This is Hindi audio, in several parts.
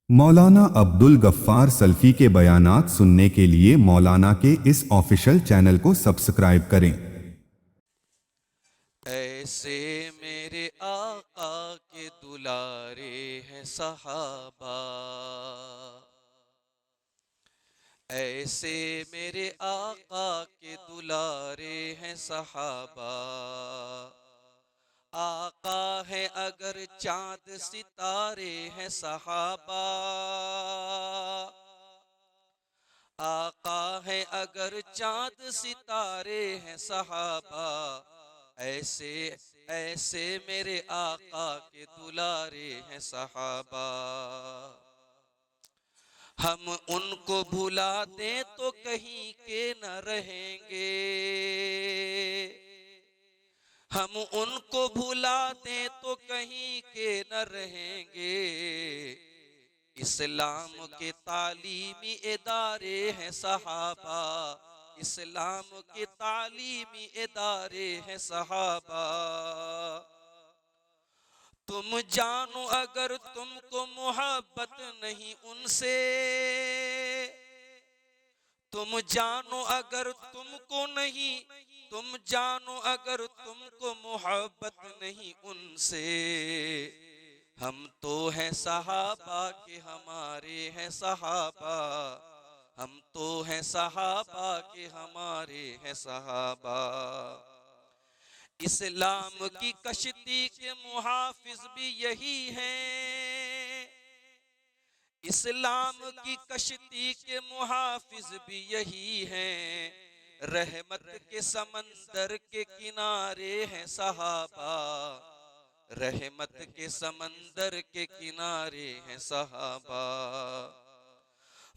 मौलाना अब्दुल गफ्फार सल्फी के बयानात सुनने के लिए मौलाना के इस ऑफिशियल चैनल को सब्सक्राइब करें। ऐसे मेरे आका के दुलारे हैं सहाबा, ऐसे मेरे आका के दुलारे हैं सहाबा। आका है अगर चांद सितारे हैं सहाबा, आका है अगर चांद सितारे हैं सहाबा। ऐसे ऐसे मेरे आका के दुलारे हैं सहाबा। हम उनको भुला दें तो कहीं के न रहेंगे, हम उनको भुला दें तो कहीं के न रहेंगे। इस्लाम के तालीमी इदारे हैं सहाबा, इस्लाम के तालीमी इदारे हैं सहाबा। तुम जानो अगर तुमको मोहब्बत नहीं उनसे, तुम जानो अगर तुमको नहीं, तुम जानो अगर तुमको मोहब्बत नहीं उनसे। हम तो हैं सहाबा के हमारे हैं सहाबा, हम तो हैं सहाबा के हमारे हैं सहाबा। इस्लाम की कश्ती के मुहाफिज भी यही हैं, इस्लाम की कश्ती के मुहाफिज भी यही हैं। रहमत के समंदर के किनारे हैं सहाबा, रहमत के समंदर के किनारे हैं सहाबा।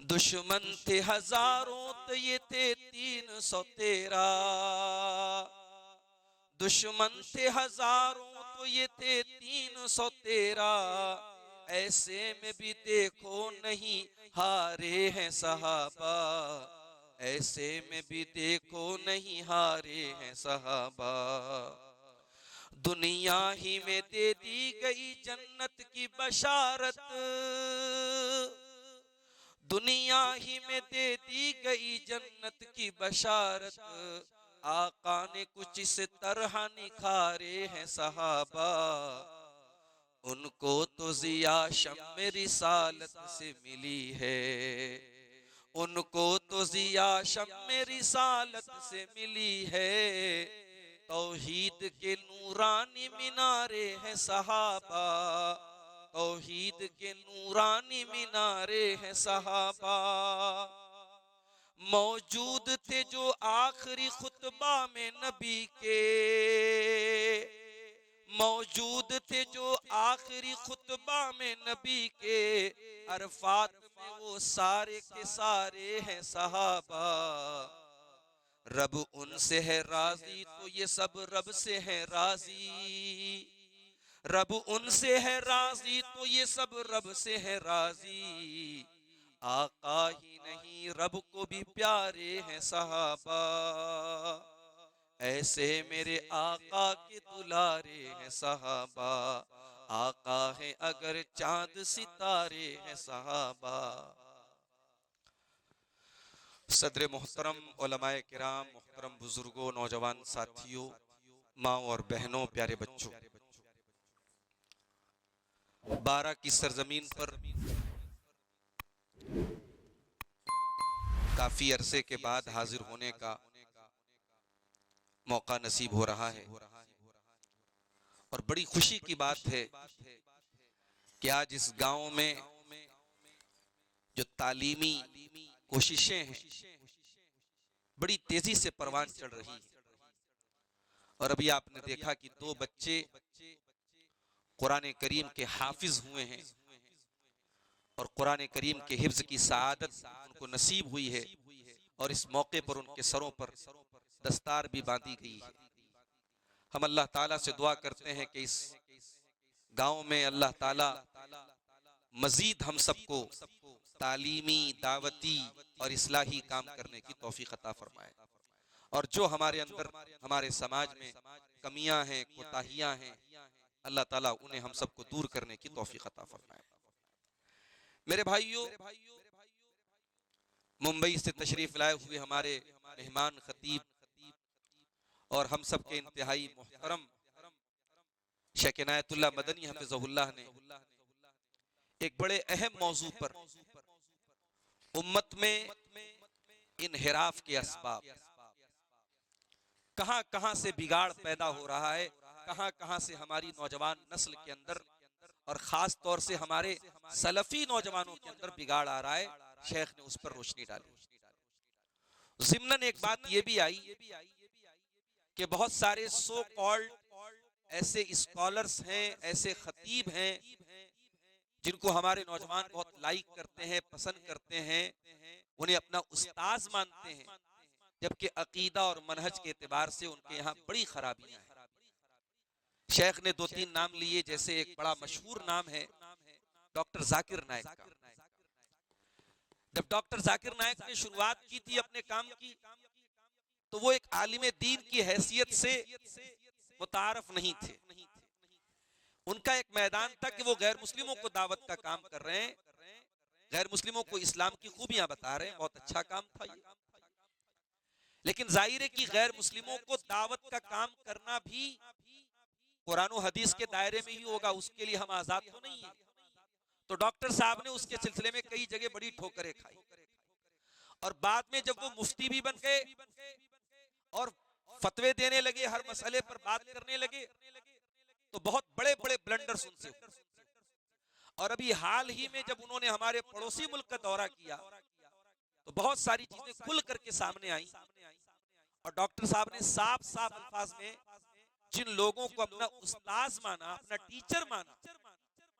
दुश्मन थे हजारों तो ये थे 313, दुश्मन थे हजारों तो ये थे 313। ऐसे में भी देखो नहीं हारे हैं सहाबा, ऐसे में भी देखो नहीं हारे हैं सहाबा। दुनिया ही में दे दी गई जन्नत की बशारत, दुनिया ही में दे दी गई जन्नत की बशारत। आका ने कुछ इस तरह निखारे हैं सहाबा, उनको तो जिया शम्म रिसालत से मिली है, उनको तो जिया शम्म रिसालत से मिली है। तौहीद के नूरानी मीनारे हैं सहाबा, तौहीद के नूरानी मीनारे हैं सहाबा। मौजूद थे जो आखिरी खुतबा में नबी के, मौजूद थे जो आखिरी खुतबा में नबी के। अरफात में वो सारे के सारे हैं सहाबा। रब उनसे है राजी तो ये सब रब से है राजी, रब उनसे है राजी तो ये सब रब से है राजी। आका ही नहीं रब को भी प्यारे हैं सहाबा, ऐसे मेरे आका के दुलारे हैं सहाबा। आका है अगर चांद सितारे हैं सहाबा। सदर मोहतरम उलमाए किराम, मोहतरम बुजुर्गों, नौजवान साथियों, माँ और बहनों, प्यारे बच्चों, 12 की सरजमीन पर काफी अरसे के बाद हाजिर होने का मौका नसीब हो रहा है। और बड़ी खुशी की बात है कि आज इस गांव में जो तालीमी कोशिशें हैं बड़ी तेजी से परवान चढ़ रही है। और अभी आपने देखा कि 2 बच्चे कुरान करीम के हाफिज हुए हैं और कुरान करीम के हिफ्ज की सआदत उनको नसीब हुई है। और इस मौके पर उनके सरों पर दस्तार भी बांधी गई है। हम अल्लाह ताला से दुआ करते हैं कि इस गांव में अल्लाह ताला मजीद हम सबको तालीमी, दावती और इस्लाही काम करने की तौफीक अता फरमाए। और जो हमारे अंदर, हमारे समाज में कमियां हैं, कोताहियां हैं, अल्लाह ताला उन्हें हम सबको दूर करने की तौफीक अता फरमाए। मेरे भाइयों, मुंबई से तशरीफ लाए हुए हमारे मेहमान खतीब और हम सब के इंतहाई मोहतरम शेख इनायतुल्लाह मदनी हफिज़हुल्लाह ने एक बड़े अहम मौजू पर उम्मत में इनहिराफ के असबाब, कहां कहां से बिगाड़ पैदा हो रहा है, कहां कहां से हमारी नौजवान नस्ल के अंदर और खास तौर से हमारे सलफी नौजवानों के अंदर बिगाड़ आ रहा है, शेख ने उस पर रोशनी डाली। ज़िम्नन एक बात यह भी आई कि बहुत सारे सो कॉल्ड ऐसे स्कॉलर्स हैं, ऐसे खतीब हैं जिनको हमारे नौजवान बहुत लाइक करते हैं, पसंद करते हैं, उन्हें अपना उस्ताद मानते हैं, जबकि अकीदा और मनहज के एतबार से उनके यहाँ बड़ी खराबियां हैं। शेख ने 2-3 नाम लिए, जैसे एक बड़ा मशहूर नाम है डॉक्टर जाकिर नायक का। जब डॉक्टर जाकिर नायक ने शुरुआत की थी अपने काम की, तो वो एक आलिम दीन की हैसियत से मुतारफ नहीं थे। उनका एक मैदान था कि वो गैर मुस्लिमों को दावत का काम कर रहे हैं, गैर मुस्लिमों को इस्लाम की खूबियां बता रहे हैं, बहुत अच्छा काम था ये। लेकिन जाहिर है कि गैर मुस्लिमों को दावत का काम करना भी कुरान और हदीस के दायरे में ही होगा, उसके लिए हम आजाद तो नहीं है। तो डॉक्टर साहब ने उसके सिलसिले में कई जगह बड़ी ठोकरें खाई, और बाद में जब वो मुफ्ती भी बन गए और फतवे देने लगे, हर मसले पर बात करने लगे, तो बहुत बड़े बड़े ब्लंडर्स उनसे हुए। और अभी हाल ही में जब उन्होंने हमारे पड़ोसी मुल्क का दौरा किया, तो बहुत सारी चीजें खुल करके सामने आई, और डॉक्टर साहब ने साफ साफ अल्फाज में जिन लोगों को अपना उस्ताद माना, अपना टीचर माना,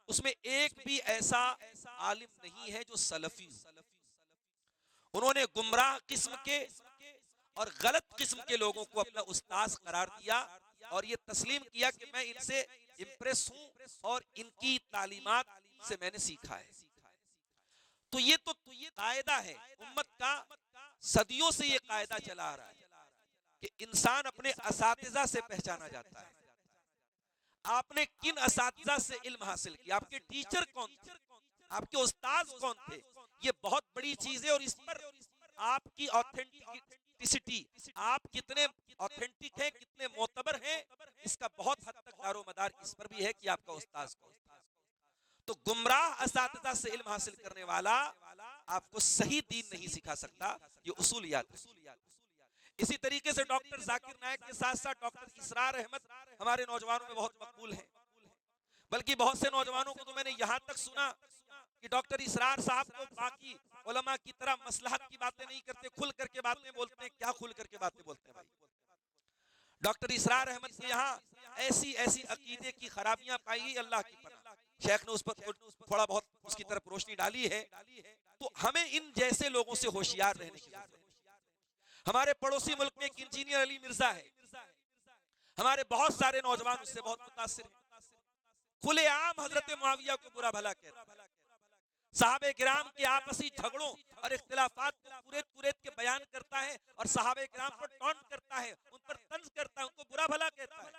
उसमें एक भी ऐसा आलिम नहीं है जो सलफी हो। उन्होंने गुमराह किस्म के और गलत किस्म के लोगों को अपना उस्ताद करार दिया, और ये तस्लीम किया कि मैं इनसे इम्प्रेस हूं और इनकी तालीमात से मैंने सीखा है। तो ये कायदा है उम्मत का, सदियों से ये कायदा चला आ रहा है कि इंसान अपने असातिज़ा से पहचाना जाता है। आपने किन असातिज़ा से इल्म हासिल किया, आपके टीचर कौन थे, आपके उस्ताद कौन थे, ये बहुत बड़ी चीज है। और इस पर आपकी ऑथेंटिसिटी, आप कितने ऑथेंटिक हैं, कितने मोतबर हैं, इसका बहुत हद तक दारोमदार इस पर भी है कि आपका उस्ताद कौन है। तो गुमराह असातिज़ा से इल्म हासिल करने वाला आपको सही दीन नहीं सिखा सकता, ये उसूलियात है। इसी तरीके से डॉक्टर जाकिर नायक के साथ साथ डॉक्टर इसरार अहमद हमारे नौजवानों में बहुत मकबूल हैं। बल्कि बहुत से नौजवानों को तो मैंने यहां तक सुना कि डॉक्टर इसरार साहब को बाकी उलमा की तरह मसलहत की बातें नहीं करते, खुल करके बातें बोलते हैं। क्या खुल करके बातें बोलते हैं भाई? डॉक्टर इसरार अहमद के यहाँ ऐसी ऐसी अकीदे की खराबियां पाई, अल्लाह की पनाह। शेख ने उस पर थोड़ा बहुत उसकी तरफ रोशनी डाली है। तो हमें इन जैसे लोगों से होशियार रहने की जरूरत है। हमारे पड़ोसी मुल्क में एक इंजीनियर अली मिर्जा है, हमारे बहुत सारे नौजवान उससे बहुत मुतासिर हैं। खुलेआम हजरत मुआविया को बुरा भला कहता है, सहाबे किराम के आपसी झगड़ों और इख्तिलाफात को कुरेद कुरेद के बयान करता है, और सहाबे किराम पर टॉन्ट करता है, उन पर तंज करता है, उनको बुरा भला कहता है।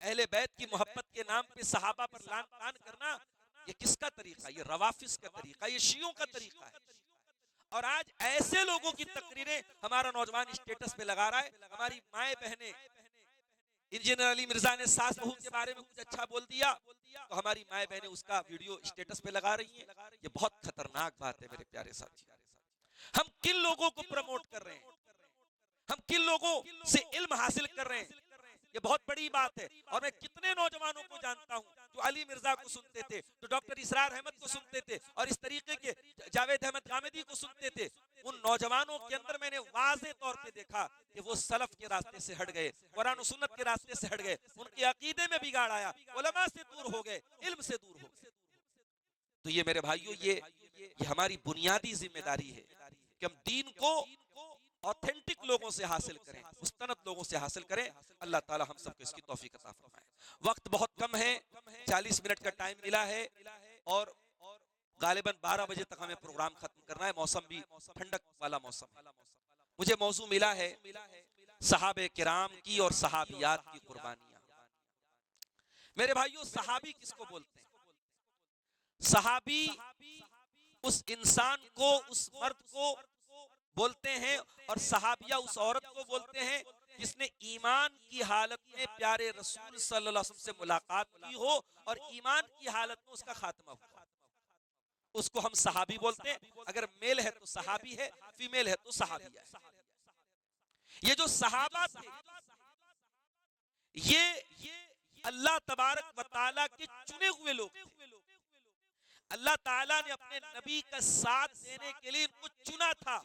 अहले बैत की मोहब्बत के नाम पे सहाबा पर लान तान करना, ये किसका तरीका? ये रवाफिस का तरीका, ये शियों का तरीका है। और आज ऐसे लोगों की तकरीरें हमारा नौजवान स्टेटस पे लगा रहा है। हमारी माए बहनें, इंजीनियर अली मिर्जा ने सास बहू के बारे में कुछ अच्छा बोल दिया, तो हमारी माए बहनें उसका वीडियो स्टेटस पे लगा रही हैं। ये बहुत खतरनाक बात है मेरे प्यारे साथी। हम किन लोगों को प्रमोट कर रहे हैं, हम किन लोगों से इल्म हासिल कर रहे हैं, ये बहुत बड़ी बात है। और मैं कितने नौजवानों को जानता हूं जो अली मिर्जा को सुनते थे, जो डॉक्टर इसरार अहमद को सुनते थे, और इस तरीके के जावेद अहमद गामेदी को सुनते थे। उन नौजवानों के अंदर मैंने वाज़े तौर पे देखा कि वो सलफ के रास्ते से हट गए, कुरान और सुन्नत के रास्ते से हट गए, उनके अकीदे में बिगाड़ आया, उलमा से दूर हो गए, इल्म से दूर हो गए। तो ये मेरे भाइयों, ये हमारी बुनियादी जिम्मेदारी है कि हम दीन को ऑथेंटिक लोगों से हासिल करें, मुस्तनद लोगों से हासिल करें। अल्लाह ताला हम सबको इसकी तौफीक अता फरमाए। वक्त बहुत कम है, 40 मिनट का टाइम मिला है, और गालिबन 12 बजे तक हमें प्रोग्राम खत्म करना है। मौसम भी ठंडक वाला मौसम है। मुझे मौजू मिला है सहाबे किराम की और सहाबियात की कुर्बानियां। मेरे भाइयों, सहाबी किसको बोलते हैं? सहाबी उस इंसान को, उस मर्द को बोलते हैं, और सहाबिया उस औरत को बोलते हैं जिसने ईमान की हालत में प्यारे रसूल सल्लल्लाहु अलैहि वसल्लम से मुलाकात की हो और ईमान की हालत में उसका खात्मा हुआ, उसको हम सहाबी बोलते हैं। अगर मेल है तो सहाबी है, फीमेल है तो सहाबिया है। ये जो सहाबा थे, ये अल्लाह तबारक व तआला के चुने हुए लोग थे। अल्लाह ताला ने अपने नबी का साथ देने के लिए इनको चुना था,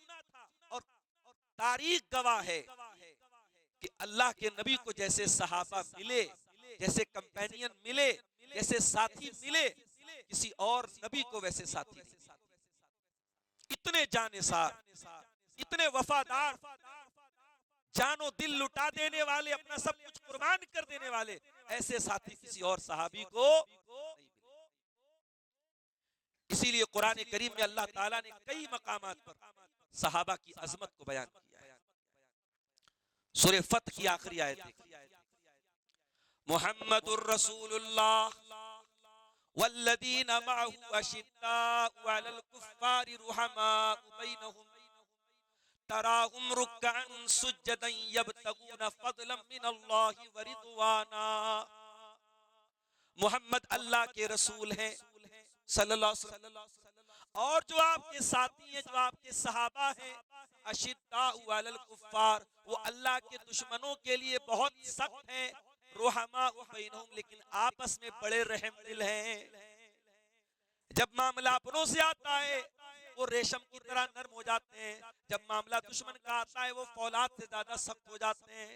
और तारीख गवाह है कि अल्लाह के नबी को जैसे सहाबा मिले, जैसे कंपेनियन मिले, जैसे साथी मिले, किसी और नबी को वैसे साथी नहीं। इतने जानेसार, इतने वफादार, जानो दिल लुटा देने वाले, अपना सब कुछ कुर्बान कर देने वाले, ऐसे साथी किसी और सहाबी को नहीं मिले। इसीलिए कुरान करीम में अल्लाह ताला ने कई मकामात पर सहाबा की अजमत को बयान किया है। सूरह फतह की आखिरी आयत देखिए, मुहम्मदुर रसूलुल्लाह वल्लदीना मअहु अशिद्दाउ अलल कुफ्फारि रुहमाउ बैनहुम तराहुम रुक्कअन सुज्जदन यब्तगूना फदलन मिनल्लाहि व रिदवाना। मोहम्मद अल्लाह के रसूल हैं सल्लल्लाहु अलैहि वसल्लम, और जो आपके साथी हैं, जो आपके सहाबा हैं, अशिद्दाउ अलल कुफ्फार, वो अल्लाह के दुश्मनों के लिए बहुत सख्त हैं, रुहमाउ बैनहुम, लेकिन आपस में बड़े रहम दिल हैं। जब मामला अपनों से आता है वो रेशम की तरह नरम हो जाते हैं, जब मामला दुश्मन का आता है वो फौलाद से ज्यादा सख्त हो जाते हैं।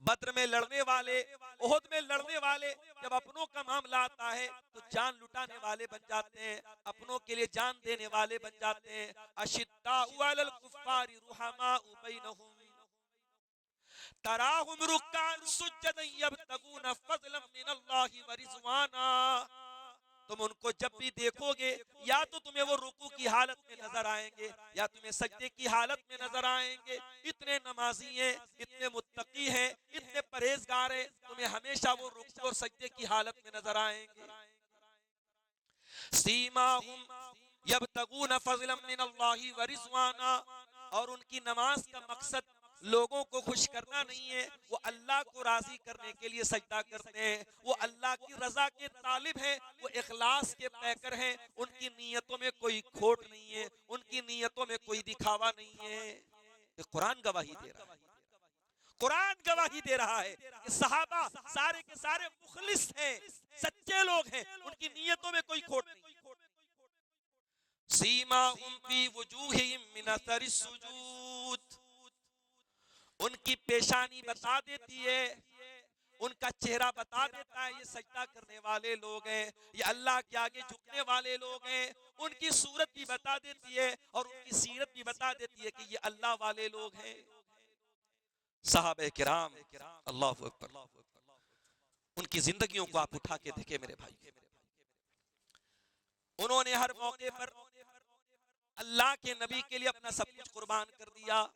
बद्र में लड़ने वाले, ओहद में लड़ने वाले, जब अपनों का मामला आता है तो जान लुटाने वाले बन जाते हैं, अपनों के लिए जान देने वाले बन जाते हैं। अशिद्दाउ अलल कुफ्फारि रुहमाउ बैनहुम तराहुम रुक्कान सुज्जदन यब्तगूना फज़लन मिनल्लाहि व रिज़वाना। तुम उनको जब भी देखोगे, या तो तुम्हें वो रुकू की हालत में नजर आएंगे या तुम्हें सजदे की हालत में नजर आएंगे। इतने नमाजी हैं, इतने मुत्तकी हैं, इतने परहेजगार हैं, तुम्हें हमेशा वो रुकू और सजदे की हालत में नजर आएंगे। सीमाहुम यब्तगूना फज़लन मिनल्लाहि व रिज़वाना, और उनकी नमाज का मकसद लोगों को खुश करना नहीं है, वो अल्लाह को राजी करने के लिए सजदा करते हैं, वो अल्लाह की रजा के तालिब हैं, वो इखलास के पैकर हैं, उनकी नीयतों में कोई खोट नहीं है, उनकी नीयतों में कोई दिखावा नहीं है। ये कुरान गवाही दे रहा है, कुरान गवाही दे रहा है कि सहाबा सारे के सारे मुखलिस हैं, सच्चे लोग हैं, उनकी नीयतों में कोई खोट नहीं। सीमाहुम फी वुजूहिहिम मिन असरि सुजूद, उनकी पेशानी बता देती है, उनका चेहरा बता देता है ये सजदा करने वाले लोग हैं, ये अल्लाह के आगे झुकने वाले लोग हैं। उनकी सूरत भी बता देती है और उनकी सीरत भी बता देती है कि ये अल्लाह वाले लोग हैं। सहाबे किराम, अल्लाहु अकबर, उनकी जिंदगियों को आप उठा के देखें मेरे भाई, उन्होंने हर मौके पर अल्लाह के नबी के लिए अपना सब कुछ कुर्बान कर दिया।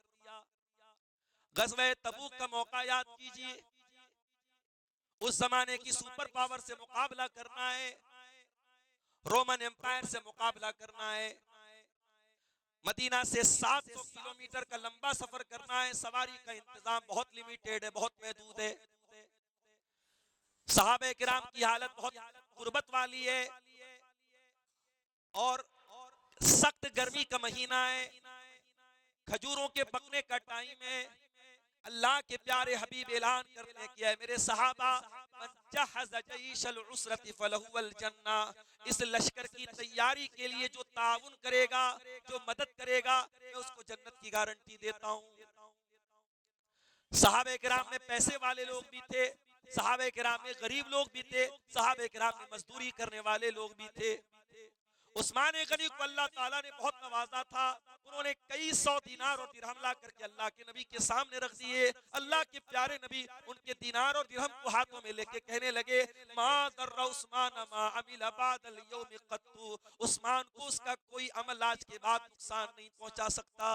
गज़वे तबूक का मौका याद कीजिए, उस जमाने की सुपर पावर से मुकाबला करना है, रोमन एम्पायर से मुकाबला करना है, मदीना से 700 किलोमीटर का लंबा सफर करना है, सवारी का इंतजाम बहुत लिमिटेड है, बहुत महदूद है। सहाबे किराम की हालत बहुत गुर्बत वाली है, और सख्त गर्मी का महीना है, खजूरों के पकने का टाइम है। अल्लाह के प्यारे हबीब ऐलान करने किया है, मेरे सहाबा, मन जहज़ जैशल उसरति फलहुवल जन्ना, इस लश्कर की तैयारी के लिए जो ताउन करेगा, जो मदद करेगा, मैं उसको जन्नत की गारंटी देता हूँ। सहाबे किराम में पैसे वाले लोग भी थे, सहाबे किराम में गरीब लोग भी थे, सहाबे किराम में मजदूरी करने वाले लोग भी थे। उस्मान गनी को अल्लाह ताला ने बहुत नवाजा था, उन्होंने कई 100 दिनार और दिरहम ला करके अल्लाह के नबी के सामने रख दिए। अल्लाह के प्यारे नबी उनके दिनार और दिरहम को हाथों में लेके कहने लगे, मा दर्रा उस्मान मा अमिल बादल यौम कत्तु, उस्मान को उसका कोई अमल आज के बाद नुकसान नहीं पहुंचा सकता।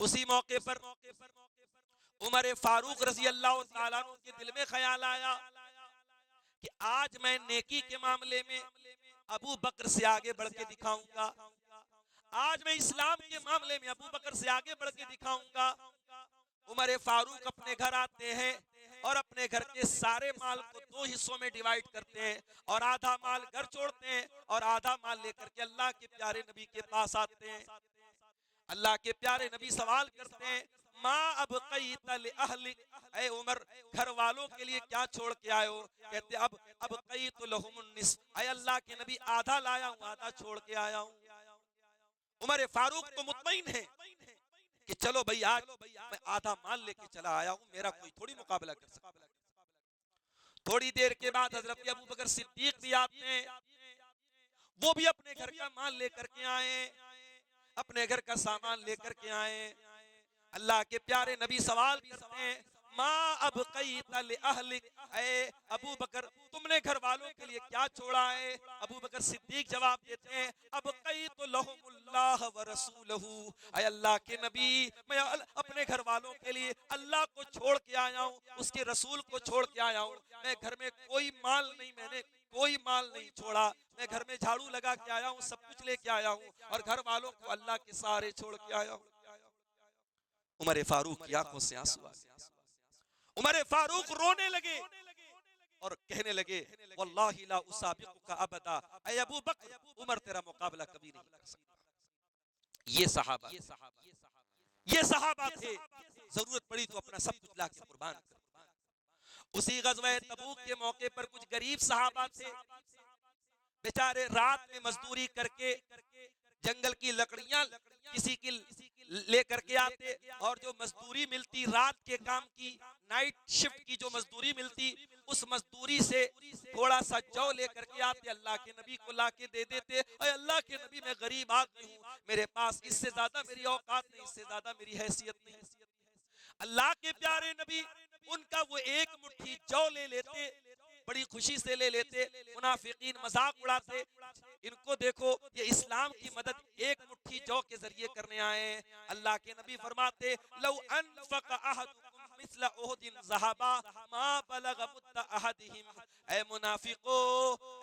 उसी मौके पर उमर फारूक रजी अल्लाह ताला अन्हु के दिल में ख्याल आया कि आज मैं नेकी के मामले में अबू बकर से आगे बढ़ के दिखाऊंगा, आज मैं इस्लाम के मामले में अबू बकर से आगे बढ़ के दिखाऊंगा। उमर फारूक अपने घर आते हैं और अपने घर के सारे माल को दो हिस्सों में डिवाइड करते हैं और आधा माल घर छोड़ते हैं और आधा माल लेकर के अल्लाह के प्यारे नबी के पास आते हैं। अल्लाह के प्यारे नबी सवाल करते हैं, माँ अब कई तल अहलिक, ऐ उमर घर वालों के लिए क्या छोड़ के आए हो? कहते अब कई तो लहुमुन्निस, ऐ अल्लाह के नबी आधा लाया हूँ, आधा छोड़ के आया हूँ। उमर फारूक तो मुतमईन है कि चलो भाई आज मैं आधा माल लेके चला आया हूँ, मेरा कोई थोड़ी मुकाबला कर सकता। थोड़ी देर के बाद हजरत अबू बकर सिद्दीक भी आते हैं, वो भी अपने घर का माल लेकर के आए, अपने घर का सामान लेकर के आए। अल्लाह के प्यारे नबी सवाल करते हैं, माँ अब कई तल अहलिक, ऐ अबू बकर तुमने घर वालों के लिए क्या छोड़ा है? अबू बकर सिद्दीक जवाब देते हैं, अब कई तो लहुमुल्लाह व रसूलहू, ऐ अल्लाह के नबी मैं अपने घर वालों के लिए अल्लाह को छोड़ के आया हूँ, उसके रसूल को छोड़ के आया हूँ। मैं घर में कोई माल नहीं, मैंने कोई माल नहीं छोड़ा, मैं घर में झाड़ू लगा के आया हूँ, सब कुछ लेके आया हूँ और घर वालों को अल्लाह के सहारे छोड़ के आया हूँ। उमर फारूक की आंखों से आंसू आ गए। उमर फारूक रोने लगे और कहने लगे, वल्लाहि ला उसाबिकुका अबदा, ऐ अबू बकर उमर तेरा मुकाबला कभी नहीं कर सकता। ये सहाबा थे, जरूरत पड़ी तो अपना सब कुछ लाके कुर्बान कर। उसी गज़वे तबूक के मौके पर कुछ गरीब सहाबा थे, बेचारे रात में मजदूरी करके जंगल की लकड़ियां किसी की लेकर के आते और जो मजदूरी मिलती रात के काम की, नाइट शिफ्ट की जो मजदूरी मिलती, उस मजदूरी से थोड़ा सा जौ लेकर के आते, अल्लाह के नबी को लाके दे देते। और अल्लाह के नबी मैं गरीब आदमी हूँ, मेरे पास इससे ज्यादा मेरी औकात नहीं, इससे ज्यादा मेरी हैसियत नहीं। अल्लाह के प्यारे नबी उनका वो एक मुट्ठी जौ ले लेते, बड़ी खुशी से ले लेते। मुनाफिकीन मजाक उड़ाते, इनको देखो ये इस्लाम की मदद एक मुट्ठी जौ के जरिए करने आए। अल्लाह के नबी फरमाते, लौ अनफक अहदुकुम मिस्ल उहुदिन ज़हबा मा बलग मुद्द अहदिहिम, ऐ मुनाफिको,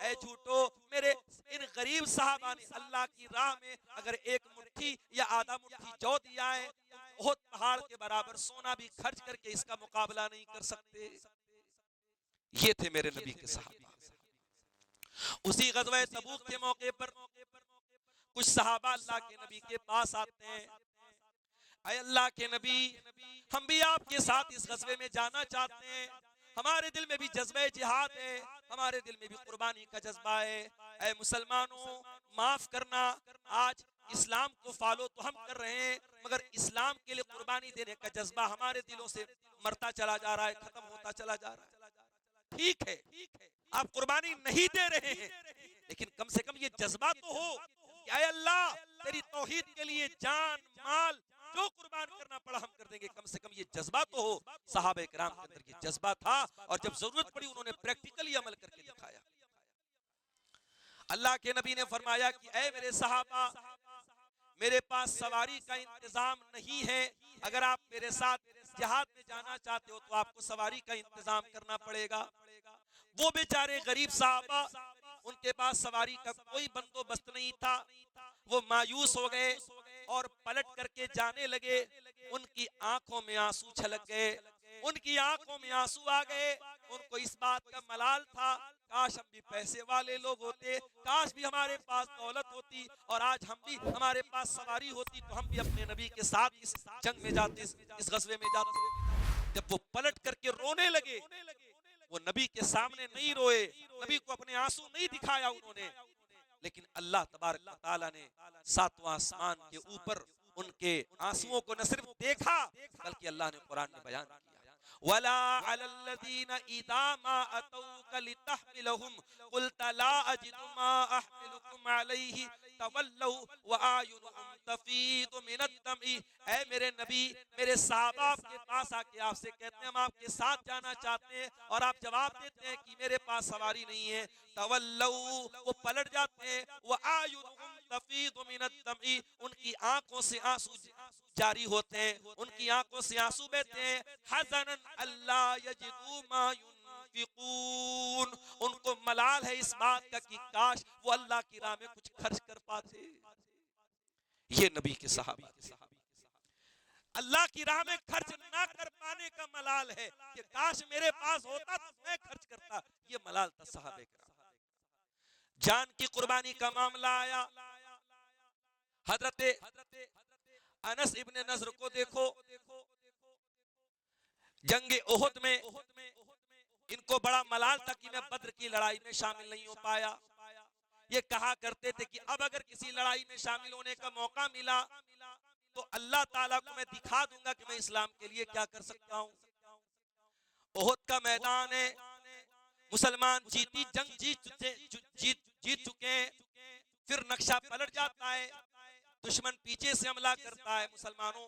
ऐ झूठो, मेरे इन गरीब साहबा ने अल्लाह की राह में अगर एक मुट्ठी या आधा मुट्ठी जौ दिया है, बहुत पहाड़ के बराबर सोना भी खर्च करके इसका मुकाबला नहीं कर सकते। ये थे मेरे नबी के सहाबा। उसी गज़वे तबूक के मौके पर कुछ सहाबा अल्लाह के नबी के पास आते हैं, ऐ अल्लाह के नबी हम भी आपके साथ इस गज़वे में जाना चाहते हैं, हमारे दिल में भी जज्बे जिहाद है, हमारे दिल में भी कुर्बानी का जज्बा है। ऐ मुसलमानों माफ करना, आज इस्लाम को फॉलो तो हम कर रहे हैं मगर इस्लाम के लिए कुर्बानी देने का जज्बा हमारे दिलों से मरता चला जा रहा है, खत्म होता चला जा रहा है। ठीक है आप कुर्बानी नहीं दे रहे हैं, लेकिन कम से कम ये जज्बा तो हो कि ऐ अल्लाह तेरी तौहीद के लिए जान माल जो कुर्बान करना पड़ा हम कर देंगे, कम से कम ये जज्बा तो हो। सहाबा इकराम के अंदर ये जज्बा था और जब जरूरत पड़ी उन्होंने प्रैक्टिकली अमल करके दिखाया। अल्लाह के नबी ने फरमाया कि ऐ मेरे सहाबा, मेरे पास सवारी का इंतजाम नहीं है, अगर आप मेरे साथ जिहाद में जाना चाहते हो तो आपको सवारी का इंतजाम करना पड़ेगा। वो बेचारे गरीब साहबा, उनके पास सवारी का कोई बंदोबस्त नहीं था, वो मायूस हो गए और पलट करके जाने लगे। उनकी आंखों में आंसू छलक गए, उनकी आंखों में आंसू आ गए। उनको इस बात का मलाल था, काश हम भी पैसे वाले लोग होते, काश भी हमारे पास दौलत होती और आज हम भी हमारे पास सवारी होती तो हम भी अपने नबी के साथ इस जंग में जाते, इस गज़वे में जाते। जब वो पलट करके रोने लगे, वो नबी के सामने नहीं रोए, नबी को अपने आंसू नहीं दिखाया उन्होंने, लेकिन अल्लाह तबारक व तआला ने सातवां आसमान के ऊपर उनके आंसुओं को न सिर्फ देखा बल्कि अल्लाह ने कुरान में बयान किया, वला अलल्लज़ीना इज़ा मा अतौका लितहमिलहुम कुल्ता ला अजिदु मा अहमिलुकुम अलैहि तवल्लौ व आयुनुहुम तफीदु मिनद्दमी। ऐ मेरे नबी, मेरे सहाबा आपके पास आके आपसे कहते हैं हम आपके साथ जाना चाहते हैं और आप जवाब देते हैं कि मेरे पास सवारी नहीं है। तवल्लौ, वो पलट जाते हैं, व आयुनुहुम तफीदु मिनद्दमी, उनकी आंखों से आंसू जारी होते हैं, उनकी आंखों से आंसू बहते हैं। हज़नन अल्लाह यजिदू मा युनफिकून, उनको मलाल है इस बात का कि काश वो अल्लाह की राह में कुछ खर्च कर पाते। ये नबी के सहाबा थे। अल्लाह की राह में खर्च ना कर पाने का मलाल है कि काश मेरे पास होता तो मैं खर्च करता। ये मलाल था सहाबे किराम। जान की कुर्बानी का मामला आया, हजरत अनस इब्ने नज़र को देखो, जंगे ओहद में इनको बड़ा मलाल था कि मैं बद्र की लड़ाई में शामिल नहीं हो पाया। ये कहा करते थे कि अब अगर किसी लड़ाई में शामिल होने का मौका मिला तो अल्लाह ताला को मैं दिखा दूंगा कि मैं इस्लाम के लिए क्या कर सकता हूं। ओहद का मैदान है, मुसलमान जीती जंग जीत चुके हैं, फिर नक्शा पलट जाता है, दुश्मन पीछे से हमला करता है, मुसलमानों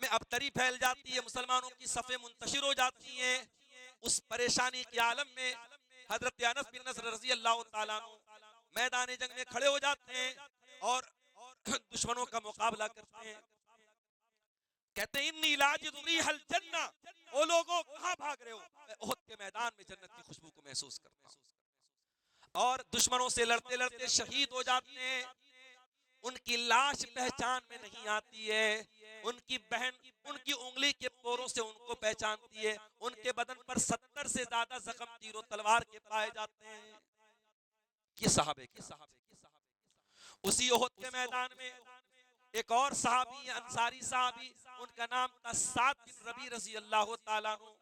में अबतरी फैल जाती है, मुसलमानों की सफ़े मुंतशिर हो जाती हैं। उस परेशानी के आलम में हजरत अनस बिन नज़र रज़ी अल्लाह ताला अन्हु मैदान जंग में खड़े हो जाते हैं और दुश्मनों का मुकाबला करते हैं। कहते हैं इन्नी लाजिदु रिहल जन्ना, ओ लोगों कहां भाग रहे हो, मैं ओहद के मैदान में जन्नत की खुशबू को महसूस करता हूं। और दुश्मनों से लड़ते लड़ते शहीद हो जाते हैं। उनकी लाश पहचान में नहीं आती है, उनकी बहन उनकी उंगली के पोरों से उनको पहचानती है। उनके बदन पर 70 से ज्यादा जख्म तीरों तलवार के पाए जाते हैं। ये सहाबे के उसी ओहद के मैदान में एक और सहाबी, अंसारी सहाबी, उनका नाम था साद बिन रबी रजी अल्लाह ताला अन्हु।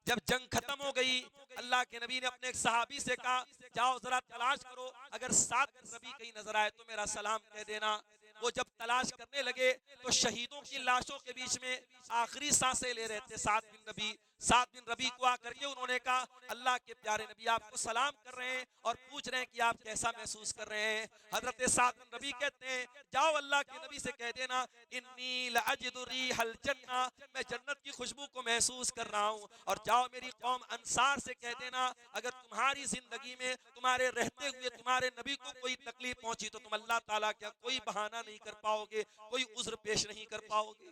जब जंग खत्म हो गई, अल्लाह के नबी ने अपने एक सहाबी से कहा जाओ जरा तलाश करो, अगर साद बिन रबी कहीं नजर आए तो मेरा सलाम कह देना। वो जब तलाश करने लगे तो शहीदों की लाशों के बीच में आखिरी सांसें ले रहे थे साद बिन रबी। साद बिन रबी को आकर के उन्होंने कहा अल्लाह के प्यारे नबी आपको सलाम कर रहे हैं और पूछ रहे हैं कि आप कैसा महसूस कर रहे हैं। हजरत साद बिन रबी कहते हैं जाओ अल्लाह के नबी से कह देना इन्नी लअजिदु रिहल जन्ना, मैं जन्नत की खुशबू को महसूस कर रहा हूँ। और जाओ मेरी कौम अंसार से कह देना अगर तुम्हारी जिंदगी में तुम्हारे रहते हुए तुम्हारे नबी को कोई तकलीफ पहुंची तो तुम अल्लाह ताला का कोई बहाना नहीं कर पाओगे, कोई उज्र पेश नहीं कर पाओगे।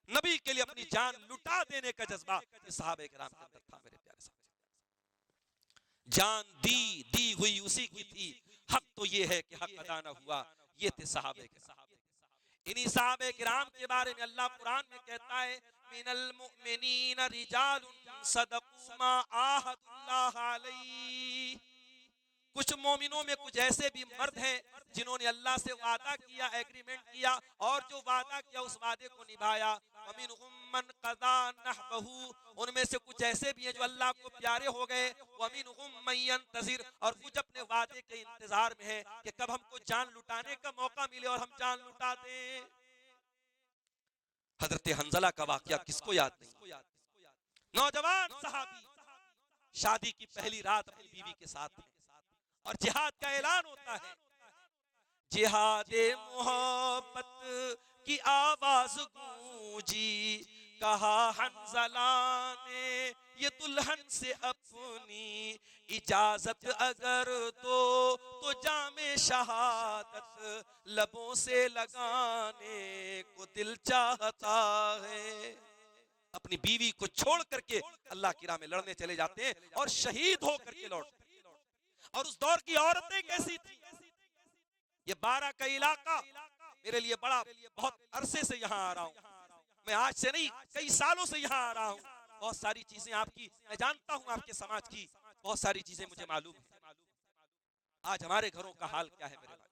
नबी के लिए अपनी जान लुटा देने का जज्बा ये सहाबे किराम के अंदर था। मेरे प्यारे साहब, जान दी हुई उसी की थी, हक तो ये है कि हक अदा न हुआ। ये थे सहाबे किराम। इन्हीं सहाबे किराम के बारे में अल्लाह कुरान में कहता है मिनल मुमिनीन रिजालुन सदक़ू मा आहदुल्लाह अलैहि, कुछ मोमिनों में कुछ ऐसे भी मर्द हैं जिन्होंने अल्लाह से वादा किया, एग्रीमेंट किया और जो वादा किया उस वादे को निभाया। वमिनहुम मन क़ज़ा नहबहु, उनमें से कुछ ऐसे भी हैं जो अल्लाह को प्यारे हो गए। वमिनहुम मन यंतज़िर, और कुछ अपने वादे के इंतजार में है कि कब हमको जान लुटाने का मौका मिले और हम जान लुटा दें। हजरत हंजला का वाकया किसको याद नहीं। नौजवान सहाबी शादी की पहली रात अपनी बीवी के साथ और जिहाद का ऐलान होता है। जिहादे मोहब्बत की आवाज गूंजी, कहा हंजला ने ये दुल्हन से अपनी इजाजत अगर तो जामे शहादत लबों से लगाने को दिल चाहता है। अपनी बीवी को छोड़ करके अल्लाह की राह में लड़ने चले जाते हैं और शहीद होकर के लौटते हैं। और उस दौर की औरतें कैसी थी। ये 12 का इलाका मेरे लिए बड़ा, बहुत अरसे से यहाँ आ रहा हूँ मैं, आज से नहीं कई सालों से यहाँ आ रहा हूँ। बहुत सारी चीजें आपकी मैं जानता हूँ, आपके समाज की बहुत सारी चीजें मुझे मालूम है। आज हमारे घरों का हाल क्या है मेरे भाई।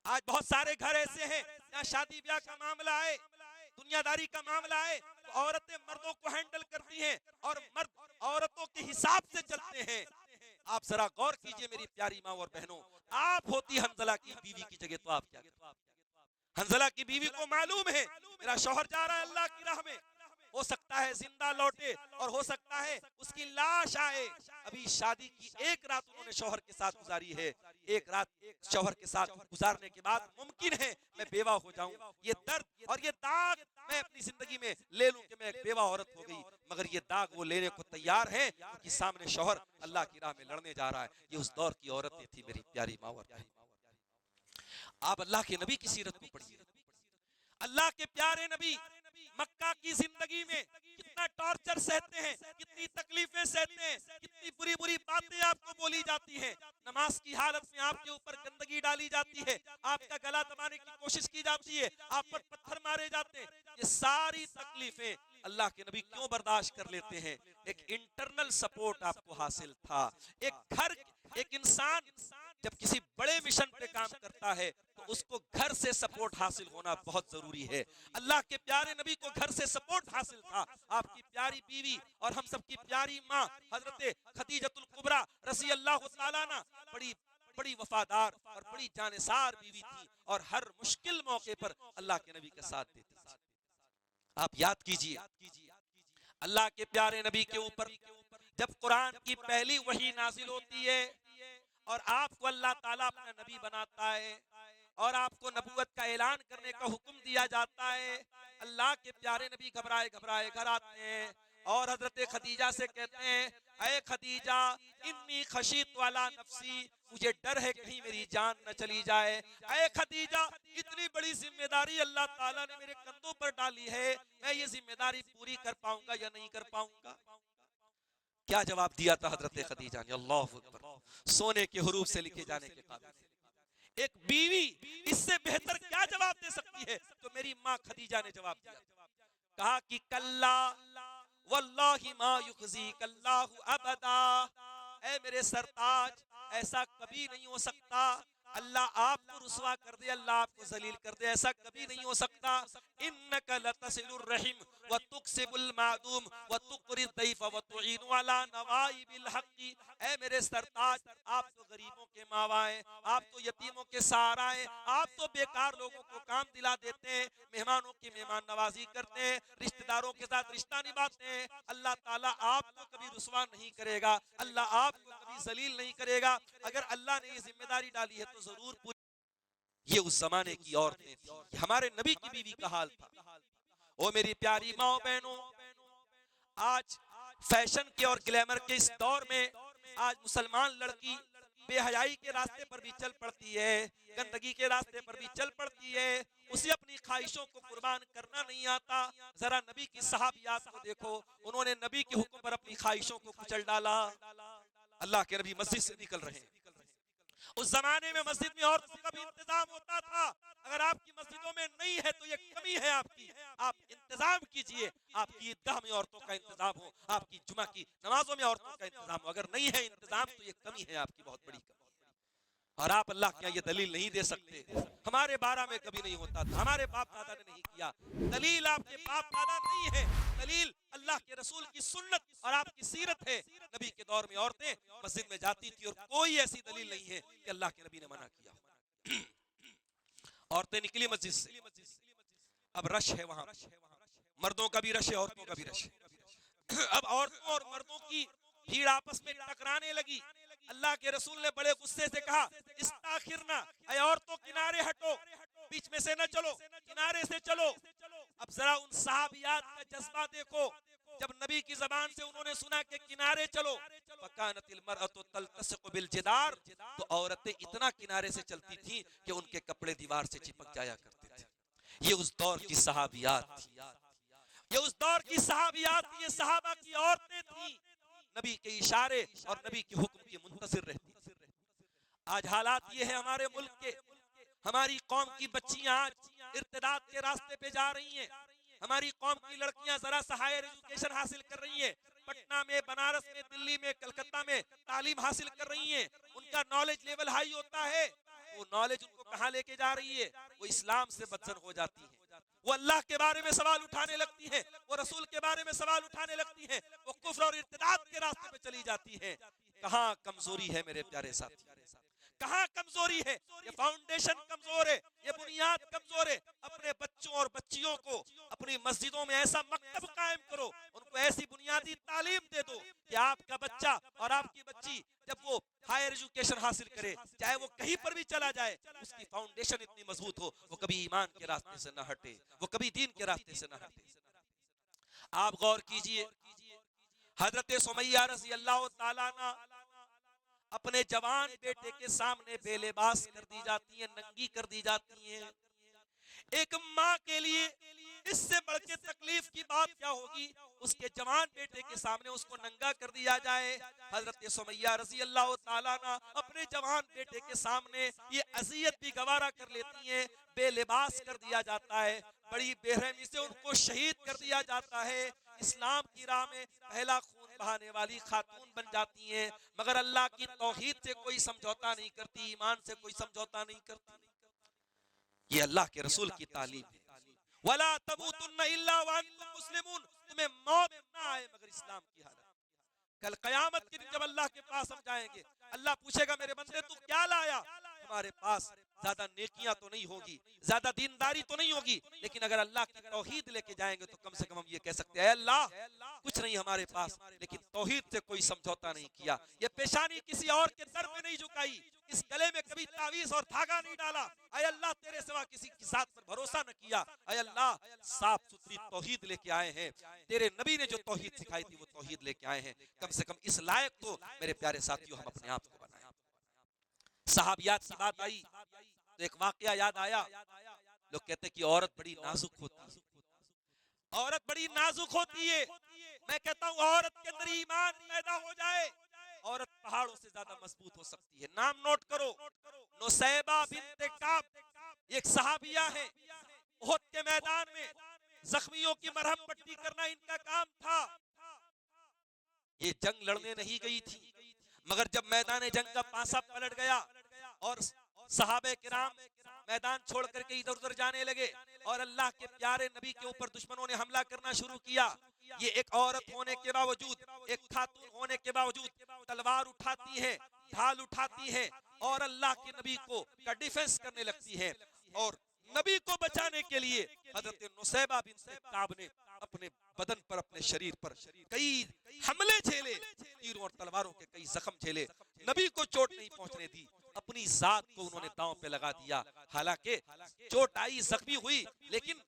आज बहुत सारे घर ऐसे हैं जहाँ शादी ब्याह का मामला है, दुनियादारी का मामला है तो औरतें मर्दों को हैंडल करती हैं और मर्द औरतों के हिसाब से चलते हैं। आप जरा गौर कीजिए मेरी प्यारी माँ और बहनों, आप होती हंजला की बीवी की जगह तो आप क्या करते? हंजला की बीवी को मालूम है मेरा शौहर जा रहा है अल्लाह की राह में, हो सकता है जिंदा लौटे और हो सकता है उसकी लाश आए। अभी शादी की एक रात उन्होंने शौहर के साथ गुजारी है, एक रात शौहर के साथ गुजारने के बाद मुमकिन है मैं बेवा हो जाऊं। ये दर्द और ये दाग मैं अपनी जिंदगी में ले लूं कि मैं एक बेवा औरत हो गई, मगर ये दाग वो लेने को तैयार है क्योंकि सामने शौहर अल्लाह की राह में लड़ने जा रहा है। ये उस दौर की औरतें थी मेरी प्यारी माँ और बहन। आप अल्लाह के नबी की सीरत को पढ़िए, अल्लाह के प्यारे नबी मक्का की जिंदगी में कितना टॉर्चर सहते हैं, कितनी तकलीफें सहते हैं, कितनी बुरी बुरी बातें आपको बोली जाती हैं। नमाज की हालत में आपके ऊपर गंदगी डाली जाती है, आपका गला दबाने की कोशिश की जाती है, आप पर पत्थर मारे जाते हैं। ये सारी तकलीफें अल्लाह के नबी क्यों बर्दाश्त कर लेते हैं? एक इंटरनल सपोर्ट आपको हासिल था। एक इंसान जब किसी बड़े मिशन पे काम करता है तो उसको घर से सपोर्ट हासिल होना बहुत जरूरी है। अल्लाह के प्यारे नबी को घर से सपोर्ट हासिल था। आपकी प्यारी बीवी और हम सबकी प्यारी माँ हजरत खदीजतुल कुबरा रज़ी अल्लाह तआला अन्हा बड़ी बड़ी वफादार और बड़ी जानेसार बीवी थी और हर मुश्किल मौके पर अल्लाह के नबी का साथ देती थी। आप याद कीजिए अल्लाह के प्यारे नबी के ऊपर जब कुरान की पहली वही नाजिल होती है और आपको अल्लाह ताला अपना नबी बनाता है और आपको नबूवत का ऐलान करने का हुक्म दिया जाता है, अल्लाह के प्यारे नबी घबराए घबराए घर आते हैं और हजरत खदीजा से कहते हैं, ऐ खदीजा इन्नी खशीत वाला नफसी, मुझे डर है कहीं मेरी जान न चली जाए। ऐ खदीजा इतनी बड़ी जिम्मेदारी अल्लाह ताला ने मेरे कंधों पर डाली है, मैं ये जिम्मेदारी पूरी कर पाऊंगा या नहीं कर पाऊंगा? क्या जवाब दिया था हजरत खदीजा ने? अल्लाहु अकबर, सोने के हुरूफ से लिखे जाने के काबिल। एक बीवी इससे बेहतर क्या जवाब दे सकती है? तो मेरी माँ खदीजा ने जवाब दिया, कहा कि कल्ला वल्लाहि मा युखज़ीक अल्लाहु अबदा, ऐ मेरे सरताज ऐसा कभी नहीं हो सकता, अल्लाह आपको रुसवा कर दे, अल्लाह आपको जलील कर दे, ऐसा कभी नहीं हो सकता। इन्नका लतसिलुर रहीम व तुक्सिबुल मादूम व तुक़रिद दैफ व तुईनु अला नवाइबिल हक़्क़ी, ऐ मेरे सरताज आप तो गरीबों के मावा हैं, आप तो यतीमों के सहारा हैं, आप तो बेकार लोगों को काम दिला देते हैं, मेहमानों की मेहमान नवाजी करते हैं, रिश्तेदारों के साथ रिश्ता निभाते हैं। अल्लाह ताला आपको कभी रुसवा नहीं करेगा, अल्लाह आपको कभी जलील नहीं करेगा। अगर अल्लाह ने ये जिम्मेदारी डाली है तो जरूर पूरी। ये उस जमाने की औरतें थी, हमारे नबी की बीवी का हाल था। ओ मेरी प्यारी माओ बहनों, आज फैशन के और ग्लैमर के इस दौर में आज मुसलमान लड़की बेहयाई के रास्ते पर भी चल पड़ती है, गंदगी के रास्ते पर भी चल पड़ती है, उसे अपनी ख्वाहिशों को कुर्बान करना नहीं आता। जरा नबी की सहाबियात को देखो, उन्होंने नबी के हुक्म पर अपनी ख्वाहिशों को कुचल डाला। अल्लाह के नबी मस्जिद से निकल रहे हैं, उस जमाने में मस्जिद में औरतों का भी इंतजाम होता था। अगर आपकी मस्जिदों में नहीं है तो ये कमी है आपकी, आप इंतजाम कीजिए, आपकी ईदगाह में औरतों का इंतजाम हो, आपकी जुमा की नमाजों में औरतों का इंतजाम हो। अगर नहीं है इंतजाम तो ये कमी है आपकी, बहुत बड़ी कमी। और आप अल्लाह के यहाँ ये दलील नहीं दे सकते, हमारे बारह में कभी नहीं होता था, हमारे बाप दादा ने नहीं किया। दलील आपके बाप दादा नहीं है, दलील अल्लाह के रसूल की सुन्नत और आपकी सीरत है। नबी के दौर में औरतें मस्जिद में जाती थी और कोई ऐसी दलील नहीं है कि अल्लाह के नबी ने मना किया। औरतें निकली मस्जिद से, अब रश है वहां, मर्दों का भी रश है, औरतों का भी रश है। अब औरतों और मर्दों की भीड़ आपस में टकराने लगी। अल्लाह के रसूल ने बड़े गुस्से से कहा, इस्ताखिरना, ऐ औरतों किनारे हटो, बीच में से न चलो, किनारे से चलो। अब जरा उन सहाबियात का जज्बा देखो, जब नबी की जबान से उन्होंने सुना कि किनारे चलो, फकानतिल मरअतु तल्तसिकु बिल जिदार, तो औरतें इतना किनारे से चलती थीं कि उनके कपड़े दीवार से चिपक जाया करते थे। ये उस दौर की सहाबियात थी, ये उस दौर की सहाबियात थी, ये सहाबा की औरतें थी, नबी के इशारे और नबी के हुक्म की मुंतज़िर रहती थी। आज हालात ये है हमारे मुल्क के, हमारी कौम की बच्चियां आज इर्तिदाद के रास्ते पे जा रही हैं, हमारी कौम की लड़कियां जरा सा हायर एजुकेशन हासिल कर रही हैं, पटना में, बनारस में, दिल्ली में, कलकत्ता में तालीम हासिल कर रही हैं, उनका नॉलेज लेवल हाई होता है, वो नॉलेज उनको कहाँ लेके जा रही है? वो इस्लाम से बदसन हो जाती है, वो अल्लाह के बारे में सवाल उठाने लगती है, वो रसूल के बारे में सवाल उठाने लगती है, वो कुफ्र और इर्तिदाद के रास्ते पे चली जाती है। कहाँ कमजोरी है मेरे प्यारे साथी, कहाँ कमजोरी है? ये फाउंडेशन कमजोर है, ये बुनियाद कमजोर है। अपने बच्चों और बच्चियों को अपनी मस्जिदों में ऐसा मकतब कायम करो, उनको ऐसी बुनियादी तालीम दे दो कि आपका बच्चा और आपकी बच्ची जब वो हायर एजुकेशन हासिल करे, चाहे वो कहीं पर भी चला जाए, उसकी फाउंडेशन इतनी मजबूत हो, वो कभी ईमान के रास्ते से न हटे, वो कभी दीन के रास्ते से न हटे। आप गौर कीजिए, हजरत सुमैया रज़ी अल्लाह ताला अन्हा अपने जवान बेटे के सामने बेलिबास कर दी जाती है, नंगी कर दी जाती है। एक माँ के लिए इससे बढ़ के तकलीफ की बात क्या होगी? उसके जवान बेटे के सामने उसको नंगा कर दिया जाए। हजरत सुमैया रजी अल्लाह ताला अन्हा अपने जवान बेटे के सामने ये अजियत भी गवारा कर लेती हैं, बेलिबास कर दिया जाता है, बड़ी बेरहमी से उनको शहीद कर दिया जाता है। इस्लाम की राह में पहला खून बहाने वाली खातून बन जाती हैं, मगर अल्लाह की तौहीद से कोई समझौता नहीं करती, ईमान से कोई समझौता नहीं करती। ये अल्लाह के रसूल की तालीम है। वला तमूतुन्ना इल्ला व अंतुम मुस्लिमून, तुम्हें मौत ना आए मगर इस्लाम की हालत। कल कयामत के दिन जब अल्लाह के पास हम जाएंगे, अल्लाह पूछेगा मेरे बंदे तू क्या लाया? हमारे पास ज्यादा नेकियां तो नहीं होगी, ज्यादा दीनदारी तो नहीं होगी, लेकिन अगर अल्लाह की तौहीद लेके जाएंगे तो कम से कम हम ये कह सकते हैं अल्लाह कुछ नहीं हमारे पास, लेकिन तौहीद से कोई समझौता नहीं किया, ये पेशानी किसी और के दर पे नहीं झुकाई, इस गले में कभी तावीज और धागा नहीं डाला। अय अल्लाह तेरे सिवा किसी की जात पर भरोसा न किया। अय अल्लाह साफ सुथरी तौहीद लेके आए हैं, तेरे नबी ने जो तौहीद सिखाई थी वो तौहीद लेके आए हैं। कम से कम इस लायक तो मेरे प्यारे साथियों हम अपने आप को बनाएं। सहाबियात की बात आई तो एक वाकया याद आया। लोग कहते कि औरत बड़ी नाजुक होती है, औरत बड़ी नाजुक होती है। मैं कहता हूँ औरत के अंदर ईमान पैदा हो जाए, औरत पहाड़ों से ज्यादा मजबूत हो सकती है। नाम नोट करो, नुसैबा बिन्ते काब एक सहाबिया है। उहद के मैदान में जख्मियों की मरहम पट्टी करना इनका काम था। ये जंग लड़ने नहीं गई थी, मगर जब मैदान जंग का पासा पलट गया और सहाबे किराम मैदान छोड़ करके इधर उधर जाने लगे और अल्लाह के प्यारे नबी के ऊपर दुश्मनों ने हमला करना शुरू किया, ये एक औरत होने के बावजूद, एक खातून होने के बावजूद तलवार उठाती है, ढाल उठाती है और अल्लाह के नबी को का डिफेंस करने लगती है। और नबी को बचाने के लिए हजरत नुसैबा बिन्ते काब ने अपने बदन पर, अपने शरीर पर कई हमले झेले, तीरों और तलवारों के कई जख्म झेले, नबी को चोट नहीं पहुंचने दी, अपनी जात को उन्होंने दांव पे लगा दिया। हालांकि चोट आई, जख्मी हुई, लेकिन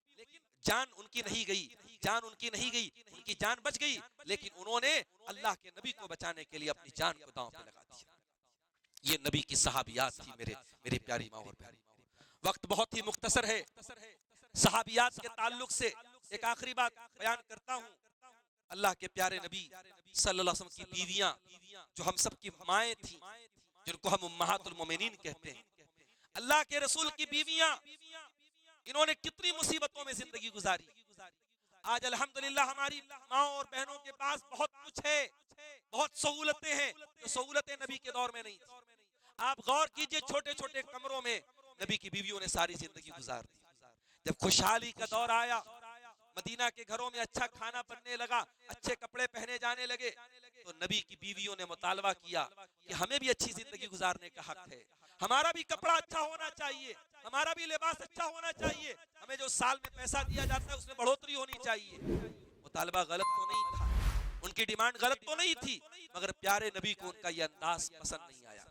जान उनकी नहीं गई, जान उनकी नहीं गई, उनकी जान बच गई, लेकिन उन्होंने अल्लाह के नबी को बचाने के लिए अपनी जान को दांव पे लगा दिया। ये नबी की सहाबियात थी मेरी प्यारी माँ और बहनों। वक्त बहुत ही मुख्तसर है, सहाबियात के ताल्लुक से एक आखिरी बात बयान करता हूँ। अल्लाह के प्यारे नबी सल्लल्लाहु अलैहि वसल्लम की बीवियां जो हम सब की माएँ थी, जिनको हम उम्महातुल मोमिनीन कहते हैं, अल्लाह के रसूल की बीवियां, इन्होंने कितनी मुसीबतों में जिंदगी गुजारी। आज अल्हम्दुलिल्लाह हमारी माँ और बहनों के पास बहुत कुछ है, बहुत सहूलतें हैं, जो सहूलतें नबी के दौर में नहीं थी। आप गौर कीजिए, छोटे छोटे कमरों में नबी की बीवियों ने सारी जिंदगी गुजार दी। जब खुशहाली का दौर आया, मदीना के घरों में अच्छा खाना बनने लगा, अच्छे कपड़े पहने जाने लगे, तो नबी की बीवियों ने मुतालबा किया कि हमें भी अच्छी जिंदगी गुजारने का हक है, हमारा भी कपड़ा अच्छा होना चाहिए, हमारा भी लिबास अच्छा होना चाहिए, हमें जो साल में पैसा दिया जाता है उसमें बढ़ोतरी होनी चाहिए। मुतालबा गलत तो नहीं था, उनकी डिमांड गलत तो नहीं थी, मगर प्यारे नबी को उनका यह अंदाज पसंद नहीं आया।